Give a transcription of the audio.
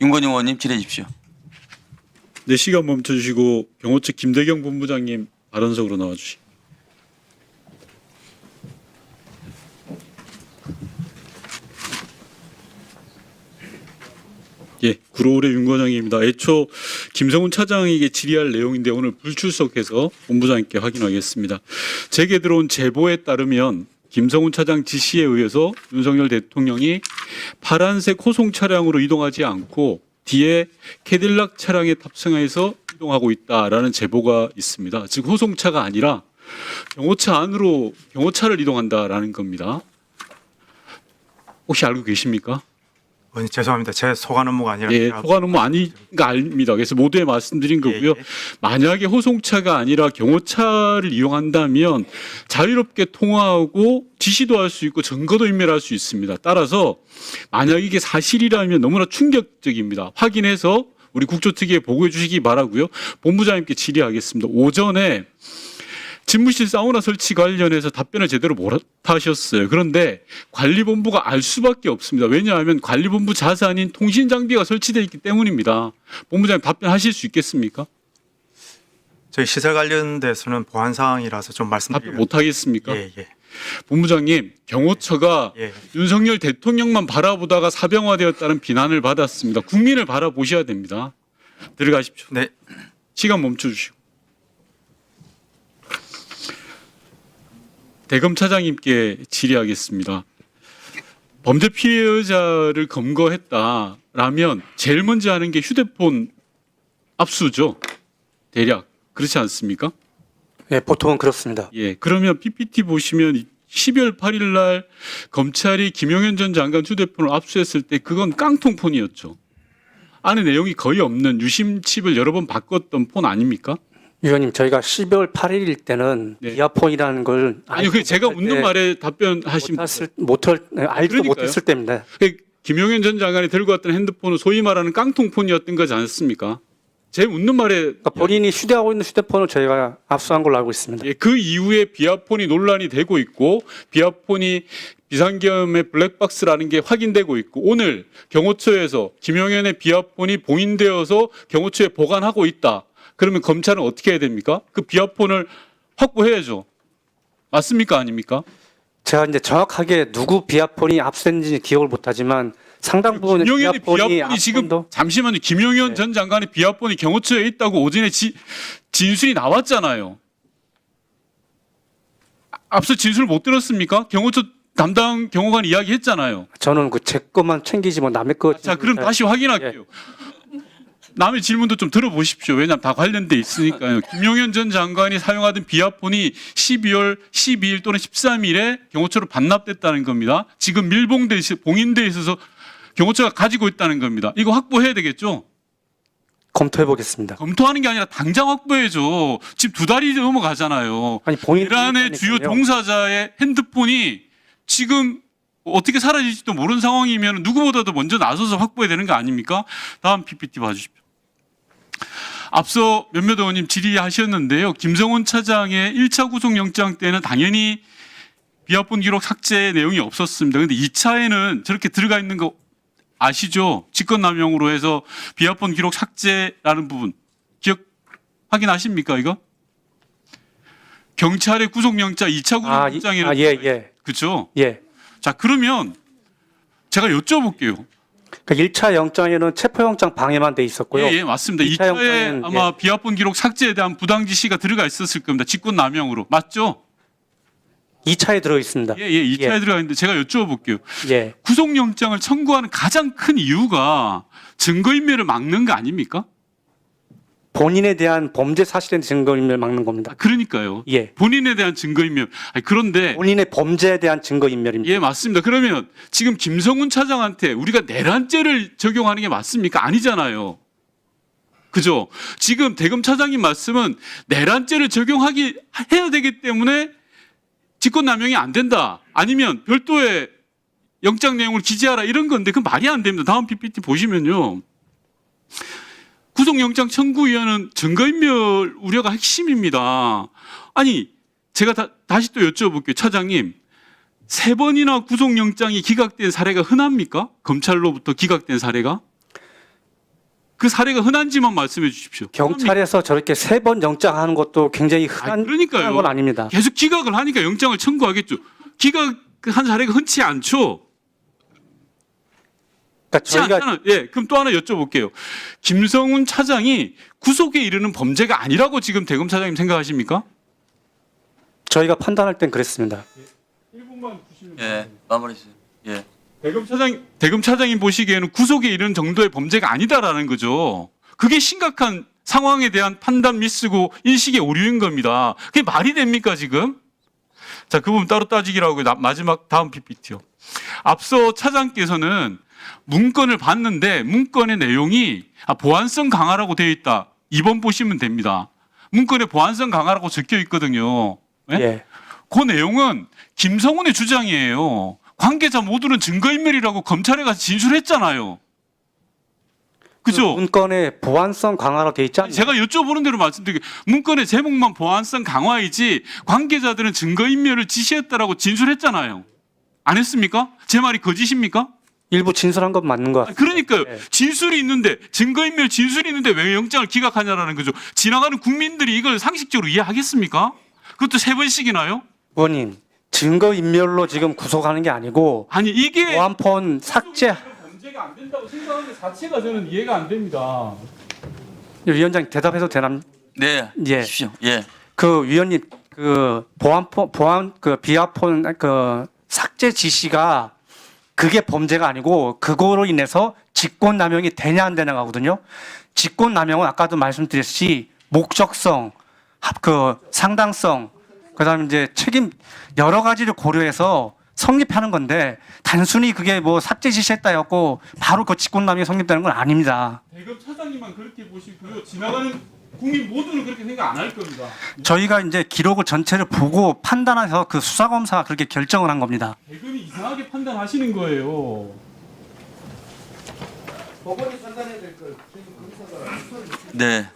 윤건영 의원님 질의해 주십시오. 네, 시간 멈춰주시고 경호 측 김대경 본부장님 발언석으로 나와주시. 예, 구로울의 윤건영입니다. 애초 김성훈 차장에게 질의할 내용인데 오늘 불출석해서 본부장님께 확인하겠습니다. 제게 들어온 제보에 따르면 김성훈 차장 지시에 의해서 윤석열 대통령이 파란색 호송 차량으로 이동하지 않고 뒤에 캐딜락 차량에 탑승해서 이동하고 있다라는 제보가 있습니다. 즉 호송차가 아니라 경호차 안으로 경호차를 이동한다라는 겁니다. 혹시 알고 계십니까? 죄송합니다. 제 소관 업무가 아니라. 예, 소관 업무 아닌가 압니다. 그래서 모두에 말씀드린 거고요. 예. 만약에 호송차가 아니라 경호차를 이용한다면 자유롭게 통화하고 지시도 할 수 있고 증거도 인멸할 수 있습니다. 따라서 만약 이게 사실이라면 너무나 충격적입니다. 확인해서 우리 국조특위에 보고해 주시기 바라고요. 본부장님께 질의하겠습니다. 오전에 집무실 사우나 설치 관련해서 답변을 제대로 못 하셨어요. 그런데 관리본부가 알 수밖에 없습니다. 왜냐하면 관리본부 자산인 통신장비가 설치되어 있기 때문입니다. 본부장님 답변하실 수 있겠습니까? 저희 시설 관련돼서는 보안 사항이라서 좀 답변 말씀드리면. 못 하겠습니까? 예. 본부장님, 경호처가 예. 윤석열 대통령만 바라보다가 사병화되었다는 비난을 받았습니다. 국민을 바라보셔야 됩니다. 들어가십시오. 네. 시간 멈춰주시고. 대검 차장님께 질의하겠습니다. 범죄 피해자를 검거했다라면 제일 먼저 하는 게 휴대폰 압수죠. 대략 그렇지 않습니까? 예, 보통은 그렇습니다. 예. 그러면 PPT 보시면 12월 8일 날 검찰이 김용현 전 장관 휴대폰을 압수했을 때 그건 깡통폰이었죠. 안에 내용이 거의 없는 유심 칩을 여러 번 바꿨던 폰 아닙니까? 위원님, 저희가 12월 8일일 때는 네. 이어폰이라는 걸 아니, 그 제가 묻는 말에 답변하시면 알지도 그러니까요. 못했을 때입니다. 김용현 전 장관이 들고 왔던 핸드폰은 소위 말하는 깡통폰이었던 거지 않습니까? 제 묻는 말에 그러니까 본인이 휴대하고 있는 휴대폰을 저희가 압수한 걸로 알고 있습니다. 예, 그 이후에 비아폰이 논란이 되고 있고 비아폰이 비상계엄의 블랙박스라는 게 확인되고 있고 오늘 경호처에서 김용현의 비아폰이 봉인되어서 경호처에 보관하고 있다. 그러면 검찰은 어떻게 해야 됩니까? 그 비아폰을 확보해야죠. 맞습니까? 아닙니까? 제가 이제 정확하게 누구 비아폰이 압수됐는지 기억을 못하지만 상당 부분 김용현의 비아폰이 지금 압수도 잠시만요. 김용현 네. 전 장관의 비아폰이 경호처에 있다고 오전에 진술이 나왔잖아요. 앞서 진술 못 들었습니까? 경호처 담당 경호관 이야기했잖아요. 저는 그 제 것만 챙기지 뭐 남의 거. 자, 그럼 다시 확인할게요. 남의 질문도 좀 들어보십시오. 왜냐하면 다 관련돼 있으니까요. 김용현 전 장관이 사용하던 비아폰이 12월 12일 또는 13일에 경호처로 반납됐다는 겁니다. 지금 봉인돼 있어서 경호처가 가지고 있다는 겁니다. 이거 확보해야 되겠죠? 검토해 보겠습니다. 검토하는 게 아니라 당장 확보해야죠. 지금 2달이 넘어가잖아요. 아니 본인 이란의 주요 종사자의 핸드폰이 지금 어떻게 사라질지도 모르는 상황이면 누구보다도 먼저 나서서 확보해야 되는 거 아닙니까? 다음 PPT 봐주십시오. 앞서 몇몇 의원님 질의하셨는데요. 김성훈 차장의 1차 구속영장 때는 당연히 비아폰 기록 삭제 내용이 없었습니다. 그런데 2차에는 저렇게 들어가 있는 거 아시죠? 직권남용으로 해서 비아폰 기록 삭제라는 부분 기억 확인하십니까 이거? 경찰의 구속영장 2차 구속영장에는 예. 그렇죠? 예. 자 그러면 제가 여쭤볼게요. 그 1차 영장에는 체포영장 방해만 돼 있었고요. 예, 맞습니다. 2차 2차에 영장에는, 아마 비아폰 기록 삭제에 대한 부당 지시가 들어가 있었을 겁니다. 직권남용으로 맞죠? 2차에 들어 있습니다. 예, 2차에 들어가 있는데 제가 여쭤볼게요. 예. 구속영장을 청구하는 가장 큰 이유가 증거인멸을 막는 거 아닙니까? 본인에 대한 범죄 사실에 대한 증거인멸 막는 겁니다. 그러니까요. 예. 본인에 대한 증거인멸. 그런데 본인의 범죄에 대한 증거인멸입니다. 예, 맞습니다. 그러면 지금 김성훈 차장한테 우리가 내란죄를 적용하는 게 맞습니까? 아니잖아요. 그죠? 지금 대검 차장님 말씀은 내란죄를 해야 되기 때문에 직권남용이 안 된다. 아니면 별도의 영장 내용을 기재하라 이런 건데 그 말이 안 됩니다. 다음 PPT 보시면요. 구속영장 청구위원은 증거인멸 우려가 핵심입니다. 아니 제가 다시 또 여쭤볼게요. 차장님 3번이나 구속영장이 기각된 사례가 흔합니까? 검찰로부터 기각된 사례가? 그 사례가 흔한지만 말씀해 주십시오. 경찰에서 저렇게 3번 영장하는 것도 굉장히 흔한 그러니까요. 건 아닙니다. 계속 기각을 하니까 영장을 청구하겠죠. 기각한 사례가 흔치 않죠. 그러니까 흔치 않잖아요. 예, 그럼 또 하나 여쭤볼게요. 김성훈 차장이 구속에 이르는 범죄가 아니라고 지금 대검 차장님 생각하십니까? 저희가 판단할 땐 그랬습니다. 1분만 주시면 예, 마무리해주세요. 예. 대검 차장님 보시기에는 구속에 이르는 정도의 범죄가 아니다라는 거죠. 그게 심각한 상황에 대한 판단 미스고 인식의 오류인 겁니다. 그게 말이 됩니까 지금? 자, 그 부분 따로 따지기로 하고 마지막 다음 PPT요. 앞서 차장께서는 문건을 봤는데 문건의 내용이 보안성 강화라고 되어 있다. 2번 보시면 됩니다. 문건에 보안성 강화라고 적혀 있거든요. 네? 예. 그 내용은 김성훈의 주장이에요. 관계자 모두는 증거인멸이라고 검찰에 가서 진술했잖아요. 그죠? 문건에 보안성 강화로 돼 있지 않나요? 제가 여쭤보는 대로 말씀드릴게요. 문건의 제목만 보안성 강화이지 관계자들은 증거인멸을 지시했다라고 진술했잖아요. 안 했습니까? 제 말이 거짓입니까? 일부 진술한 건 맞는 것 같습니다. 그러니까요. 네. 진술이 있는데 증거인멸 진술이 있는데 왜 영장을 기각하냐라는 거죠. 지나가는 국민들이 이걸 상식적으로 이해하겠습니까? 그것도 3번씩이나요? 의원님, 증거인멸로 지금 구속하는 게 아니고 아니 이게 보안폰 삭제. 범죄가 안 된다고 생각하는 것 자체가 저는 이해가 안 됩니다. 위원장 대답해도 되나? 네. 예. 하십시오. 예. 그 위원님 그 보안 그 비아폰 그 삭제 지시가 그게 범죄가 아니고 그거로 인해서 직권남용이 되냐 안 되냐 하거든요. 직권남용은 아까도 말씀드렸듯이 목적성, 그 상당성, 그다음에 이제 책임 여러 가지를 고려해서 성립하는 건데 단순히 그게 뭐 삭제 지시했다였고 바로 그 직권남용이 성립되는 건 아닙니다. 대검 차장님만 그렇게 보시고요. 지나가는 국민 모두는 그렇게 생각 안 할 겁니다. 저희가 이제 기록을 전체를 보고 판단해서 그 수사검사가 그렇게 결정을 한 겁니다. 대검이 이상하게 판단하시는 거예요. 네.